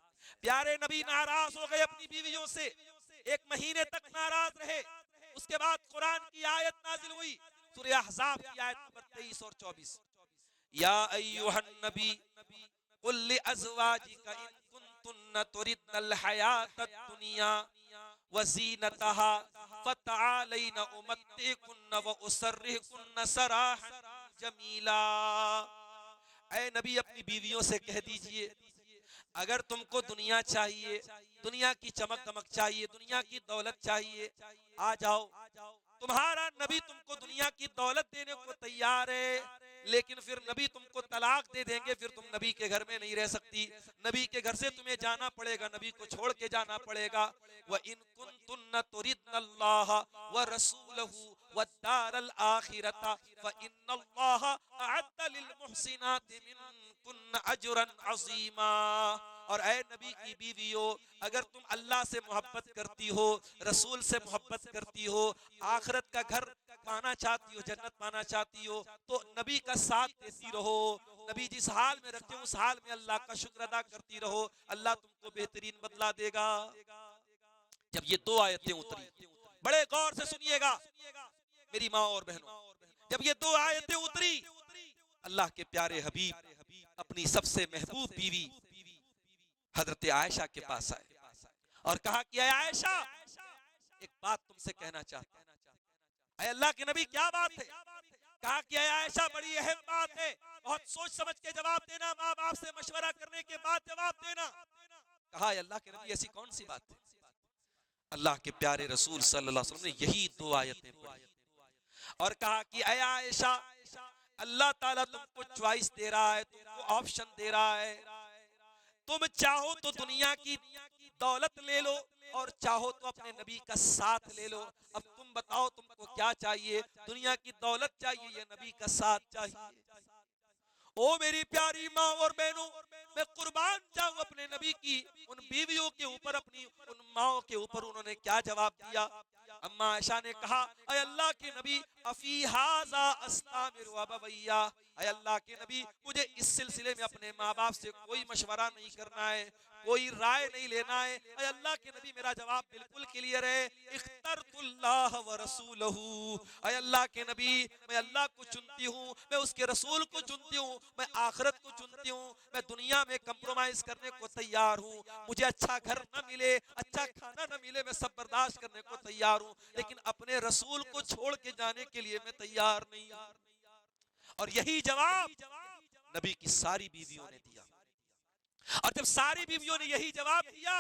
प्यारे नबी नाराज हो गए अपनी बीवियों से, एक महीने तक नाराज रहे। उसके बाद कुरान की आयत नाजिल हुई, सूरह अहज़ाब की आयत नंबर 23 और 24, या अय्युहन नबी कुल लिअज़वाजिका इन कुंतुन्ना तुरिदनल हयातद दुनिया व ज़ीनतहा फतआलैना उमत्तिकुन्ना व उसर्रिहुकुन्ना सराहन जमीला। ऐ नबी अपनी बीवियों से कह दीजिए, अगर तुमको दुनिया चाहिए, दुनिया की चमक दमक चाहिए, दुनिया की दौलत चाहिए, आ जाओ, तुम्हारा नबी तुमको दुनिया की दौलत देने को तैयार है, लेकिन फिर नबी तुमको तलाक दे देंगे, फिर तुम नबी के घर में नहीं रह सकती, नबी के घर से तुम्हें जाना पड़ेगा, नबी को छोड़ के जाना पड़ेगा। व इन कुंतुन्ना तुरिदनल्लाह व रसूलहू वद्दारल आखिरता फ इन्नल्लाह अअद्दा लिल मुहसिनाति मिनकुन्न अजरन अज़ीमा। और ऐ नबी की बीवियों, अगर तुम अल्लाह से मोहब्बत करती हो, रसूल से मोहब्बत करती हो, आखिरत का घर पाना चाहती हो, जन्नत पाना चाहती हो, तो नबी का साथ देती रहो, नबी जिस हाल में रखते उस हाल में अल्लाह का शुक्र अदा करती रहो, अल्लाह तुमको बेहतरीन बदला देगा। जब ये दो आयतें उतरी, बड़े गौर से सुनिएगा मेरी माँ और बहनों, जब ये दो आयतें उतरी, अल्लाह के प्यारे हबीब अपनी सबसे महबूब बीवी हजरत आयशा के पास आए और कहा कि आयशा, एक बात तुमसे कहना चाहता हूं। अय अल्लाह के नबी क्या बात है? कहा कि अय आयशा बड़ी अहम बात है, बहुत सोच समझ के जवाब देना, माँ बाप से मशवरा करने के बाद जवाब देना। कहा अल्लाह के नबी ऐसी कौन सी बात है? अल्लाह के प्यारे रसूल सल्लल्लाहु अलैहि वसल्लम ने यही दो आयतें पढ़ी और कहा कि अय आयशा, अल्लाह ताला तुमको चॉइस दे रहा है, तुमको ऑप्शन दे रहा है, तुम चाहो तो दुनिया की दौलत ले लो और चाहो तो अपने नबी का साथ ले लो। अब तुम बताओ तुमको क्या चाहिए, दुनिया की दौलत चाहिए या नबी का साथ चाहिए? ओ मेरी प्यारी माँ और बहनों, मैं कुर्बान जाऊं अपने नबी की उन बीवियों के ऊपर, अपनी उन माओ के ऊपर। उन्होंने क्या जवाब दिया? अम्मा आयशा ने कहा, अय अल्लाह के नबी, अफी हाजा अस्तामिरु अबवैया, अय अल्लाह के नबी, मुझे इस सिलसिले में अपने माँ बाप से कोई मशवरा नहीं करना है, कोई राय नहीं लेना है। अय अल्लाह के नबी, मेरा जवाब बिल्कुल क्लियर है, इख्तरतुल्लाह व रसूलहू, अय अल्लाह के नबी, मैं अल्लाह को चुनती हूँ, मैं उसके रसूल को चुनती हूँ, मैं आखिरत को चुनती हूँ, मैं दुनिया में कंप्रोमाइज करने को तैयार हूँ। मुझे अच्छा घर न मिले, अच्छा खाना न मिले, मैं सब बर्दाश्त करने को तैयार हूँ, लेकिन अपने रसूल को छोड़ के जाने के लिए मैं तैयार नहीं। और यही जवाब नबी की सारी बीवियों ने दिया। और जब सारी बीवियों ने यही जवाब दिया,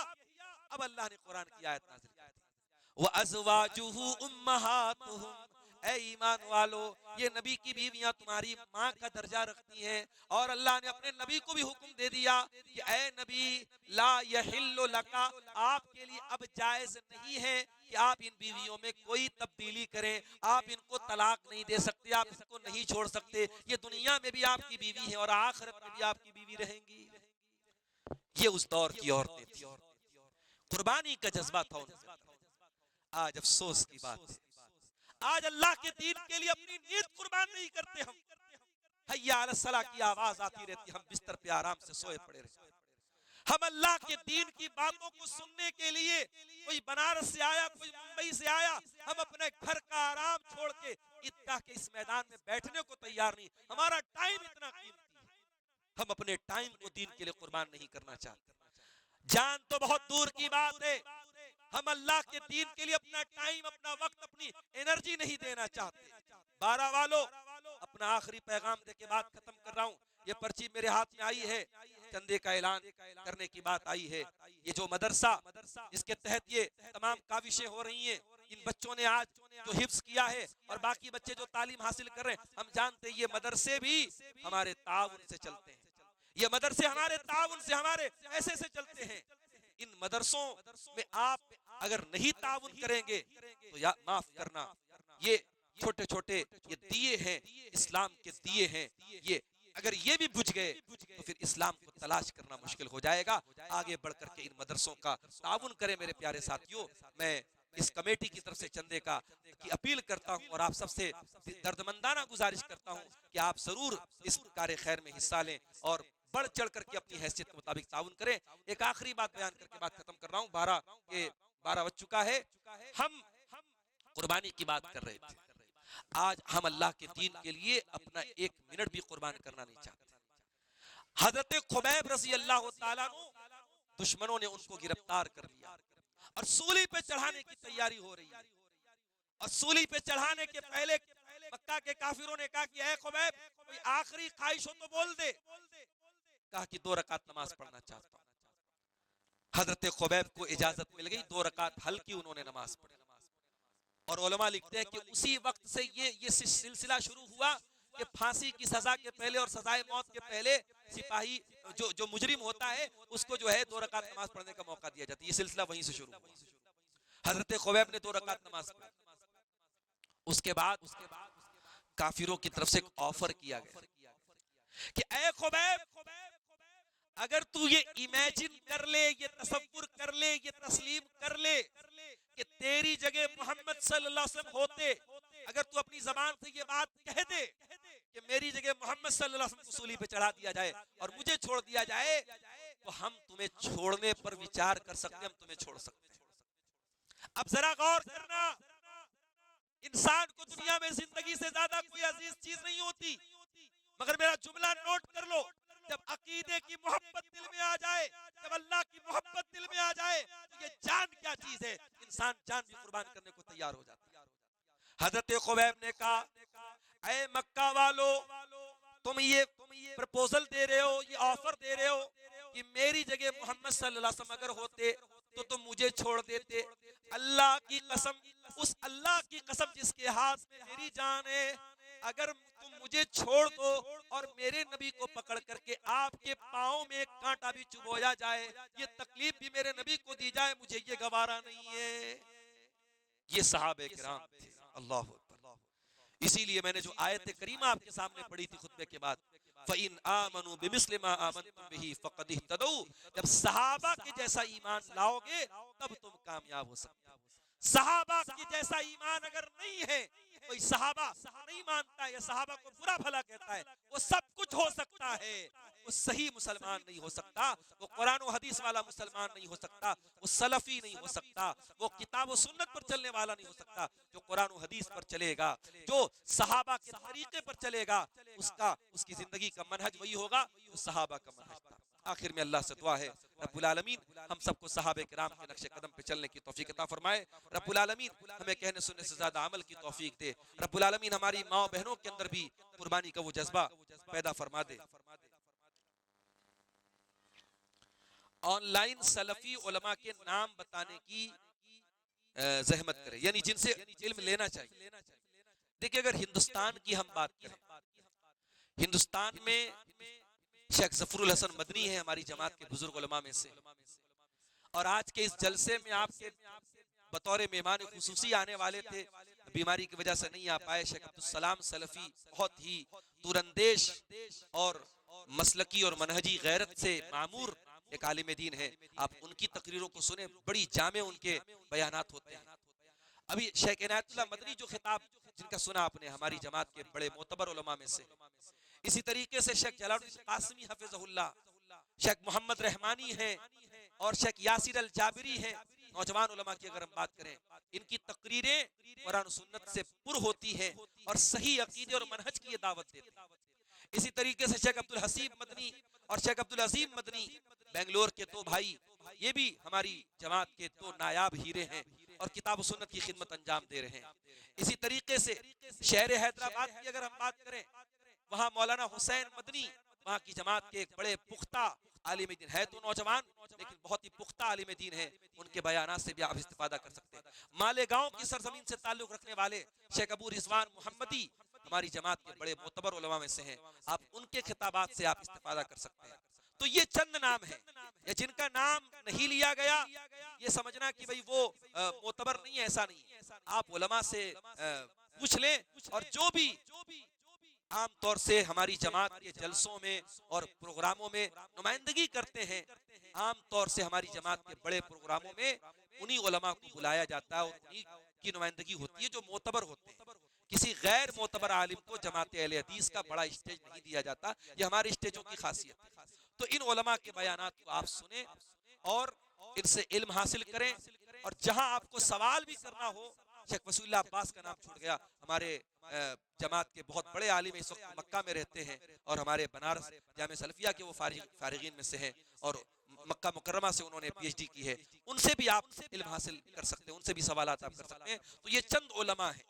अब अल्लाह ने कुरान की आयत नाज़िल कर दी, व अज़वाजुहु उम्महातुहुम, ऐ ईमान वालो, ये नबी की बीवियां तुम्हारी माँ का दर्जा रखती हैं। और अल्लाह ने अपने नबी को भी हुक्म दे दिया कि ऐ नबी, ला यहिल्लु लका, आपके लिए अब जायज नहीं है कि आप इन बीवियों में कोई तब्दीली करें, आप इनको तलाक नहीं दे सकते, आप इनको नहीं छोड़ सकते। ये दुनिया में भी आपकी बीवी है और आखिरत में भी आपकी बीवी रहेंगी। ये उस दौर की औरतें थी, कुर्बानी का जज्बा था उनके अंदर। आज अफसोस की बात है, आज अल्लाह के दीन के लिए अपनी नीयत कुर्बान नहीं करते हम। हय्या अला सलाह की आवाज आती रहती, हम बिस्तर पे आराम से सोए पड़े रहते। हम अल्लाह के दीन की बातों को सुनने के लिए, कोई बनारस से आया, कोई मुंबई से आया, हम अपने घर का आराम छोड़ के ईदगाह के इस मैदान में बैठने को तैयार नहीं। हमारा टाइम इतना कीमती है, हम अपने टाइम को दीन के लिए कुर्बान नहीं करना चाहते। जान तो बहुत दूर की बात है, हम अल्लाह के दीन के लिए अपना टाइम, अपना वक्त, अपनी एनर्जी नहीं देना चाहते। 12 वालों, अपना आखिरी पैगाम दे के बात खत्म कर रहा हूँ। ये पर्ची मेरे हाथ में आई है, चंदे का ऐलान करने की बात आई है। ये जो मदरसा, इसके तहत ये तमाम काविशें हो रही हैं, इन बच्चों ने आज जो हिफ्ज किया है और बाकी बच्चे जो तालीम हासिल कर रहे हैं, हम जानते हैं ये मदरसे भी हमारे ताउन से चलते हैं। ये मदरसे हमारे ताउन से, हमारे ऐसे से चलते हैं। इन मदरसों में आप अगर नहीं ताउन करेंगे तो या माफ करना, ये छोटे छोटे ये दिए हैं, इस्लाम के दिए हैं, ये अगर ये भी बुझ गए तो फिर इस्लाम को तलाश करना मुश्किल हो जाएगा। आगे बढ़कर के इन मदरसों का ताउन करें मेरे प्यारे साथियों। मैं इस कमेटी की तरफ से चंदे का की अपील करता हूं और आप सबसे दर्दमंदाना गुजारिश करता हूं कि आप जरूर इस कार्य खैर में हिस्सा लें और बढ़ चढ़ करके अपनी हैसियत के मुताबिक ताउन करें। एक आखिरी बात बयान करके बात खत्म कर रहा हूँ। 12 बज चुका है। हम कुर्बानी की बात कर रहे थे, आज हम अल्लाह के दीन के लिए अपना 1 मिनट भी कुर्बान करना नहीं चाहते। हजरत खुबैब रज़ी अल्लाह ताला अन्हु, दुश्मनों ने उनको गिरफ्तार कर लिया और सूली पे चढ़ाने की तैयारी हो रही है। और सूली पे चढ़ाने के पहले मक्का के काफिरों ने कहा कि ऐ खुबैब, कोई आखिरी ख्वाहिश हो तो बोल दे। कहा कि 2 रकात नमाज पढ़ना चाहता हूं। हजरत खुबैब को इजाजत मिल गई, 2 रकात हल्की उन्होंने नमाज पढ़ी। और उलमा लिखते हैं कि उसी वक्त से ये सिलसिला शुरू हुआ कि फांसी की सजा के पहले और सजाए मौत के पहले सिपाही जो मुजरिम होता है उसको जो है 2 रकात नमाज पढ़ने का मौका दिया जाता है। ये सिलसिला वहीं से शुरू हुआ। हजरत खुबैब ने 2 रकात नमाज पढ़ी। उसके बाद काफिरों की तरफ से एक ऑफर किया गया कि ऐ खुबैब, अगर तू ये इमेजिन कर ले, ये तसव्वुर कर ले, ये तस्लीम कर ले कि तेरी जगह मोहम्मद सल्लल्लाहु अलैहि वसल्लम होते, अगर तू अपनी जबान से ये बात कह दे कि मेरी जगह मोहम्मद सल्लल्लाहु अलैहि वसल्लम को सूली पे चढ़ा दिया जाए और मुझे छोड़ दिया जाए, तो हम तुम्हें छोड़ने पर विचार कर सकते, हम तुम्हें छोड़ सकते हैं। अब जरा गौर करना, इंसान को दुनिया में जिंदगी से ज्यादा कोई अजीज चीज नहीं होती, मगर मेरा जुमला नोट कर लो, जब अकीदे की मोहब्बत दिल में आ जाए, जब अल्लाह की मोहब्बत दिल में आ जाए, तो ये जान क्या चीज है, इंसान जान भी कुर्बान करने को तैयार हो जाता है। हजरत खुबैब ने कहा, ऐ मक्का वालों, तुम ये प्रपोजल दे रहे हो, ये ऑफर दे रहे हो कि मेरी जगह मोहम्मद सल्लल्लाहु अलैहि वसल्लम अगर होते तो तुम मुझे छोड़ देते। अल्लाह की कसम, उस अल्लाह की कसम जिसके हाथ में मेरी जान है, अगर तुम मुझे छोड़ दो और मेरे नबी को पकड़ करके आपके पाँव में एक कांटा भी चुभोया जाए, ये तकलीफ भी मेरे नबी को दी जाए, मुझे ये गवारा नहीं है। ये सहाबे किराम थे। अल्लाह अकबर। इसीलिए मैंने जो आयत करीमा आपके सामने पढ़ी थी खुतबे के बाद, फ़इन आमनू बिमिस्लि मा आमनतुम बिही फ़क़द इह्तदौ, जब सहाबा के जैसा ईमान लाओगे तब तुम कामयाब हो सकते हो। सहाबा के जैसा ईमान अगर नहीं है, कोई सहाबा नहीं मानता है या सहाबा को बुरा भला कहता है, वो सब कुछ हो सकता है, वो सही मुसलमान नहीं हो सकता, वो कुरान और हदीस वाला मुसलमान नहीं हो सकता, वो सलफी नहीं हो सकता, वो किताब और सुन्नत पर चलने वाला नहीं हो सकता। जो कुरान और हदीस पर चलेगा, जो सहाबा के तरीके पर चलेगा, उसकी जिंदगी का मनहज वही होगा जो सहाबा का मनहज था। आखिर में अल्लाह से दुआ है, रब्बुल आलमीन हम सबको सहाबे किराम के नक्शे कदम पे चलने की तौफीक अता फरमाए। रब्बुल आलमीन हमें कहने सुनने से ज्यादा अमल की तौफीक दे। रब्बुल आलमीन हमारी माँ बहनों के अंदर भी कुर्बानी का वो जज्बा पैदा फरमा दे। ऑनलाइन सलफी उलमा के नाम बताने की जहमत करें, यानी जिनसे इल्म लेना चाहिए। देखिए, अगर हिंदुस्तान की हम बात करें, हिंदुस्तान में शेख ज़फ़रुल हसन मदनी है हमारी जमात के बुजुर्ग उलमा में से, और आज के इस जलसे में आपके बतौर मेहमान खुसूसी आने वाले थे, बीमारी की वजह से नहीं आ पाए। शेख अब्दुल सलाम सलफी बहुत ही तुरंदेश और मसलकी और मनहजी गैरत से मामूर एक आलिम दीन है। आप उनकी तकरीरों को सुने, बड़ी जामे उनके बयानात होते हैं। अभी शेख इनायतुल्लाह मदनी जो खिताब जिनका सुना आपने, हमारी जमात के बड़े मोतबर उलमा में से। इसी तरीके से शेख जलालुद्दीन कासमी हफिज़हुल्लाह, शेख मोहम्मद रहमानी हैं और शेख यासिर अल जाबिरी हैं। नौजवान उलमा की अगर हम बात करें, इनकी तकरीरें कुरान सुन्नत से पुर होती हैं और सही अकीदे और मनहज की ये दावत देते हैं। इसी तरीके से शेख अब्दुल हसीब मदनी और शेख अब्दुल अजीम मदनी बेंगलोर के दो भाई, ये भी हमारी जमात के दो नायाब हीरे हैं और किताब सुन्नत की खिदमत अंजाम दे रहे हैं। इसी तरीके से शहर हैदराबाद की अगर हम बात करें, वहाँ मौलाना हुसैन मदनी, वहाँ की जमात के एक बड़े पुख्ता आलिम दीन है, तो नौजवान लेकिन बहुत ही पुख्ता आलिम दीन है, उनके बयानात से भी आप इस्तिफादा कर सकते हैं। मालेगांव की सरजमीन से ताल्लुक रखने वाले शेख अबू रिजवान मोहम्मदी हमारी जमात के बड़े मोतबर उलमा में से हैं, आप उनके खिताबात से आप इस्तिफादा कर सकते हैं। तो ये चंद नाम है, या जिनका नाम नहीं लिया गया ये समझना कि भाई वो मोतबर नहीं है, ऐसा नहीं। आप उलमा से पूछ लें, और जो भी आम तौर से हमारी जमात के जलसों में और प्रोग्रामों में नुमाइंदगी करते हैं, आम तौर से हमारी जमात के बड़े प्रोग्रामों में उन्हीं उलमा को बुलाया जाता है और उन्हीं की नुमाइंदगी होती है जो मोतबर होते हैं। किसी गैर मोतबर आलिम को जमात अहले हदीस का बड़ा स्टेज नहीं दिया जाता, ये हमारे स्टेजों की खासियत है। तो इन उलमा के बयानात को आप सुने और इनसे इल्म हासिल करें, और जहां आपको सवाल भी करना हो, शेख वसीउल्लाह अब्बास का नाम छूट गया, हमारे जमात के बहुत बड़े आलिम इस वक्त मक्का में रहते हैं और हमारे बनारस जामे सलफिया के वो फारिगीन में से हैं और मक्का मुकर्रमा से उन्होंने पीएचडी की है। उनसे भी आप इल्म हासिल कर सकते हैं, उनसे भी सवालात आप कर सकते हैं। तो ये चंद उलमा है,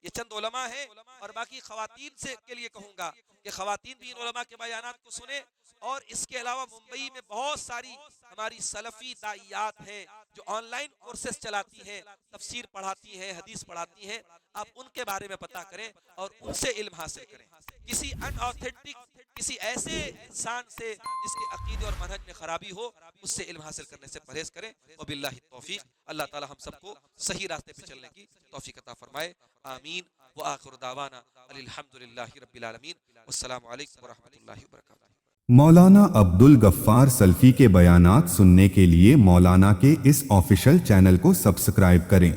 ये चंद उलमा है। और बाकी खवातीन से के लिए कहूँगा कि खवातीन भी इन उलमा के बयानात को सुने, और इसके अलावा मुंबई में बहुत सारी हमारी सलफी दाइयात हैं जो ऑनलाइन कोर्सेस चलाती हैं, तफसीर पढ़ाती हैं, हदीस पढ़ाती हैं। आप उनके बारे में पता करें और उनसे इल्म हासिल करें। किसी अनऑथेंटिक, किसी ऐसे इंसान से जिसके अकीदे और मनहज में खराबी हो, उससे इल्म हासिल करने से परहेज करें। वबिल्लाहि तौफीक। अल्लाह ताला हम सबको सही रास्ते पे चलने की तौफीक अता फरमाए। आमीन व आखिर दावाना अल्हम्दुलिल्लाहि रब्बिल आलमीन। अस्सलामु अलैकुम व रहमतुल्लाहि व बरकातुहू। मौलाना अब्दुल गफ्फार सल्फी के बयानात सुनने के लिए मौलाना के इस ऑफिशियल चैनल को सब्सक्राइब करें।